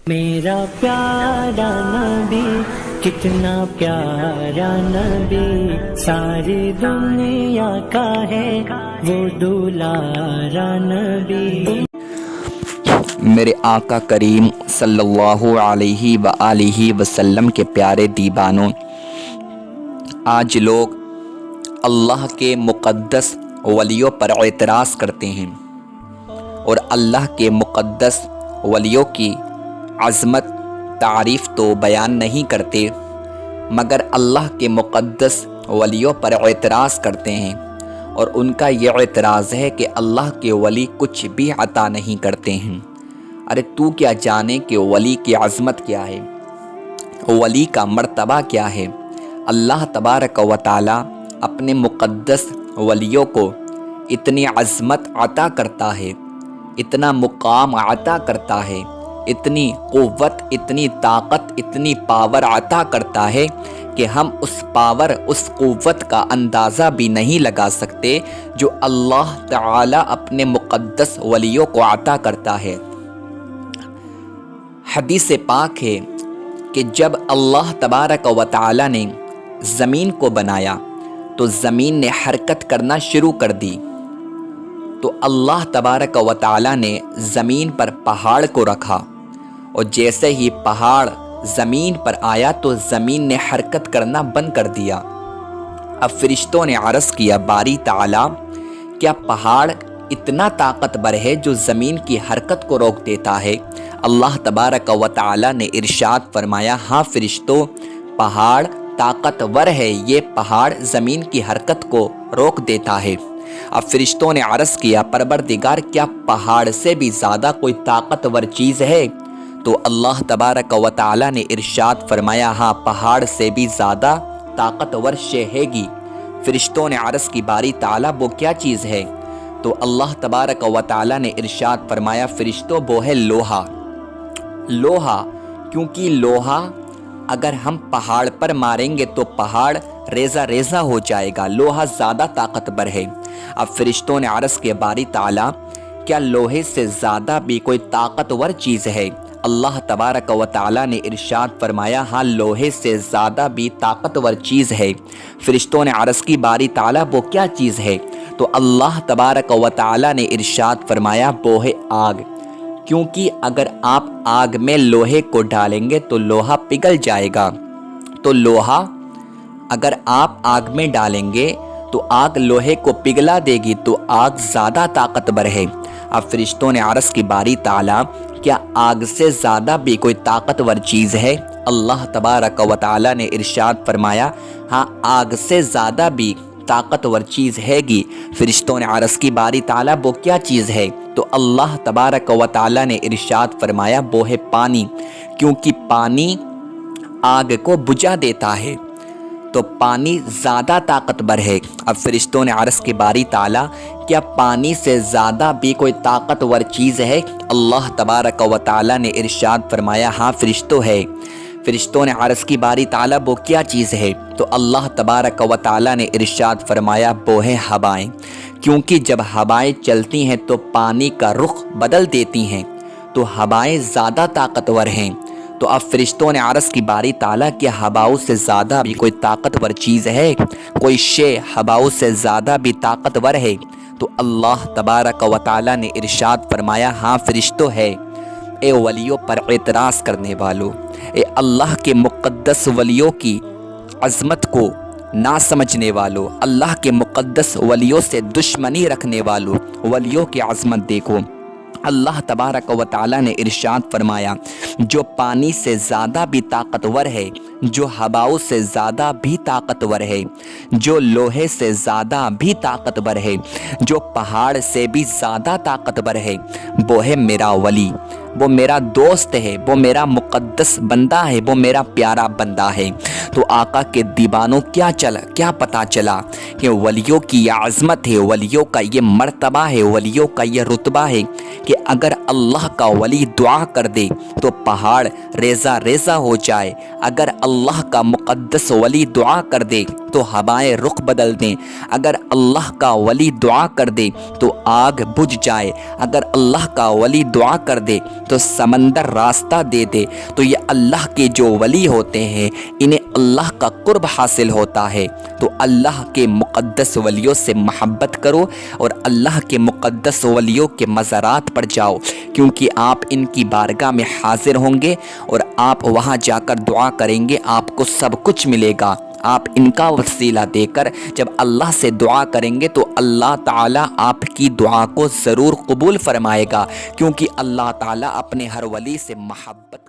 میرا پیارا نبی کتنا پیارا نبی، ساری دنیا کا ہے وہ دلارا نبی۔ میرے آقا کریم صلی اللہ علیہ وآلہ وسلم کے پیارے دیوانوں، آج لوگ اللہ کے مقدس ولیوں پر اعتراض کرتے ہیں اور اللہ کے مقدس ولیوں کی عظمت تعریف تو بیان نہیں کرتے، مگر اللہ کے مقدس ولیوں پر اعتراض کرتے ہیں، اور ان کا یہ اعتراض ہے کہ اللہ کے ولی کچھ بھی عطا نہیں کرتے ہیں۔ ارے تو کیا جانے کہ ولی کی عظمت کیا ہے، ولی کا مرتبہ کیا ہے؟ اللہ تبارک و تعالی اپنے مقدس ولیوں کو اتنی عظمت عطا کرتا ہے، اتنا مقام عطا کرتا ہے، اتنی قوت، اتنی طاقت، اتنی پاور عطا کرتا ہے کہ ہم اس پاور، اس قوت کا اندازہ بھی نہیں لگا سکتے جو اللہ تعالی اپنے مقدس ولیوں کو عطا کرتا ہے۔ حدیث پاک ہے کہ جب اللہ تبارک و تعالی نے زمین کو بنایا تو زمین نے حرکت کرنا شروع کر دی، تو اللہ تبارک و تعالی نے زمین پر پہاڑ کو رکھا، اور جیسے ہی پہاڑ زمین پر آیا تو زمین نے حرکت کرنا بند کر دیا۔ اب فرشتوں نے عرض کیا، باری تعالی کیا پہاڑ اتنا طاقتور ہے جو زمین کی حرکت کو روک دیتا ہے؟ اللہ تبارک و تعالی نے ارشاد فرمایا، ہاں فرشتوں، پہاڑ طاقتور ہے، یہ پہاڑ زمین کی حرکت کو روک دیتا ہے۔ اب فرشتوں نے عرض کیا، پروردگار کیا پہاڑ سے بھی زیادہ کوئی طاقتور چیز ہے؟ تو اللہ تبارک و تعالی نے ارشاد فرمایا، ہاں پہاڑ سے بھی زیادہ طاقتور شے ہے گی۔ فرشتوں نے عرض کی، باری تعالی وہ کیا چیز ہے؟ تو اللہ تبارک و تعالی نے ارشاد فرمایا، فرشتوں وہ ہے لوہا۔ لوہا، کیونکہ لوہا اگر ہم پہاڑ پر ماریں گے تو پہاڑ ریزہ ریزہ ہو جائے گا، لوہا زیادہ طاقتور ہے۔ اب فرشتوں نے عرض کیا، باری تعالی کیا لوہے سے زیادہ بھی کوئی طاقتور چیز ہے؟ اللہ تبارک و تعالی نے ارشاد فرمایا، ہاں لوہے سے زیادہ بھی طاقتور چیز ہے۔ فرشتوں نے عرض کی، باری تعالی وہ کیا چیز ہے؟ تو اللہ تبارک و تعالی نے ارشاد فرمایا، وہ ہے آگ، کیونکہ اگر آپ آگ میں لوہے کو ڈالیں گے تو لوہا پگھل جائے گا، تو لوہا اگر آپ آگ میں ڈالیں گے تو آگ لوہے کو پگھلا دے گی، تو آگ زیادہ طاقتور ہے۔ اب فرشتوں نے عرض کی، باری تعالی کیا آگ سے زیادہ بھی کوئی طاقتور چیز ہے؟ اللہ تبارک و تعالی نے ارشاد فرمایا، ہاں آگ سے زیادہ بھی طاقتور چیز ہے گی۔ فرشتوں نے عرض کی، باری تعالی وہ کیا چیز ہے؟ تو اللہ تبارک و تعالی نے ارشاد فرمایا، وہ ہے پانی، کیونکہ پانی آگ کو بجھا دیتا ہے، تو پانی زیادہ طاقتور ہے۔ اب فرشتوں نے عرض کی، باری تعالی کیا پانی سے زیادہ بھی کوئی طاقتور چیز ہے؟ اللہ تبارک و تعالی نے ارشاد فرمایا، ہاں فرشتوں ہے۔ فرشتوں نے عرض کی، باری تعالی وہ کیا چیز ہے؟ تو اللہ تبارک و تعالی نے ارشاد فرمایا، وہ ہے ہوائیں، کیونکہ جب ہوائیں چلتی ہیں تو پانی کا رخ بدل دیتی ہیں، تو ہوائیں زیادہ طاقتور ہیں۔ تو اب فرشتوں نے عرض کی، باری تعالیٰ کیا ہواؤں سے زیادہ بھی کوئی طاقتور چیز ہے؟ کوئی شے ہواؤں سے زیادہ بھی طاقتور ہے؟ تو اللہ تبارک و تعالیٰ نے ارشاد فرمایا، ہاں فرشتوں ہے۔ اے ولیوں پر اعتراض کرنے والوں، اے اللہ کے مقدس ولیوں کی عظمت کو نہ سمجھنے والوں، اللہ کے مقدس ولیوں سے دشمنی رکھنے والوں، ولیوں کی عظمت دیکھو۔ اللہ تبارک و تعالی نے ارشاد فرمایا، جو پانی سے زیادہ بھی طاقتور ہے، جو ہواؤں سے زیادہ بھی طاقتور ہے، جو لوہے سے زیادہ بھی طاقتور ہے، جو پہاڑ سے بھی زیادہ طاقتور ہے، وہ ہے میرا ولی، وہ میرا دوست ہے، وہ میرا مقدس بندہ ہے، وہ میرا پیارا بندہ ہے۔ تو آقا کے دیوانوں کیا پتا چلا کہ ولیوں کی یہ عظمت ہے، ولیوں کا یہ مرتبہ ہے، ولیوں کا یہ رتبہ ہے کہ اگر اللہ کا ولی دعا کر دے تو پہاڑ ریزہ ریزہ ہو جائے، اگر اللہ کا مقدس ولی دعا کر دے تو ہوائیں رخ بدل دیں، اگر اللہ کا ولی دعا کر دے تو آگ بجھ جائے، اگر اللہ کا ولی دعا کر دے تو سمندر راستہ دے دے۔ تو یہ اللہ کے جو ولی ہوتے ہیں انہیں اللہ کا قرب حاصل ہوتا ہے۔ تو اللہ کے مقدس ولیوں سے محبت کرو اور اللہ کے مقدس ولیوں کے مزارات پر جاؤ، کیونکہ آپ ان کی بارگاہ میں حاضر ہوں گے اور آپ وہاں جا کر دعا کریں گے، آپ کو سب کچھ ملے گا۔ آپ ان کا وسیلہ دے کر جب اللہ سے دعا کریں گے تو اللہ تعالیٰ آپ کی دعا کو ضرور قبول فرمائے گا، کیونکہ اللہ تعالیٰ اپنے ہر ولی سے محبت